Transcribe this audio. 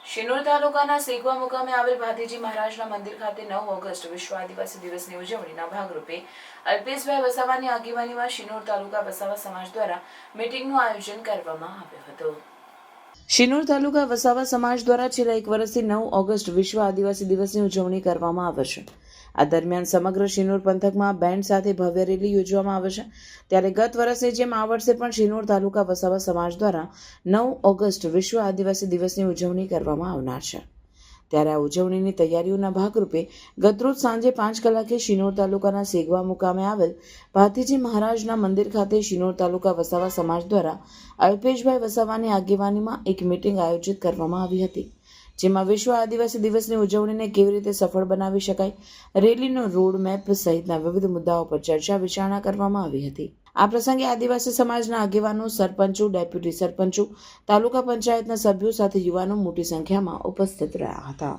શિનોર તાલુકાના સેગવા મુકામે આવેલ ભાતીજી મહારાજના મંદિર ખાતે 9 ઓગસ્ટ વિશ્વ આદિવાસી દિવસની ઉજવણીના ભાગરૂપે અલ્પેશભાઈ વસાવાની આગેવાનીમાં શિનોર તાલુકા વસાવા સમાજ દ્વારા મીટિંગનું આયોજન કરવામાં આવ્યું હતું। શિનોર તાલુકા વસાવા સમાજ દ્વારા છેલ્લા 1 વર્ષથી 9 ઓગસ્ટ વિશ્વ આદિવાસી દિવસની ઉજવણી કરવામાં આવે છે। આ દરમિયાન સમગ્ર શિનોર પંથકમાં બેન્ડ સાથે ભવ્ય રેલી યોજવામાં આવે છે। ત્યારે ગત વર્ષે જેમ આ વર્ષે પણ શિનોર તાલુકા વસાવા સમાજ દ્વારા 9 ઓગસ્ટ વિશ્વ આદિવાસી દિવસની ઉજવણી કરવામાં આવનાર છે। ત્યારે આ ઉજવણીની તૈયારીઓના ભાગરૂપે ગતરોજ સાંજે 5 કલાકે શિનોર તાલુકાના સેગવા મુકામે આવેલ ભાતીજી મહારાજના મંદિર ખાતે શિનોર તાલુકા વસાવા સમાજ દ્વારા અલ્પેશભાઈ વસાવાની આગેવાનીમાં એક મીટિંગ આયોજિત કરવામાં આવી હતી, જેમાં વિશ્વ આદિવાસી દિવસની ઉજવણીને કેવી રીતે સફળ બનાવી શકાય, રેલીનો રોડ મેપ સહિતના વિવિધ મુદ્દાઓ પર ચર્ચા વિચારણા કરવામાં આવી હતી। આ પ્રસંગે આદિવાસી સમાજના આગેવાનો, સરપંચો, ડેપ્યુટી સરપંચો, તાલુકા પંચાયતના સભ્યો સાથે યુવાનો મોટી સંખ્યામાં ઉપસ્થિત રહ્યા હતા।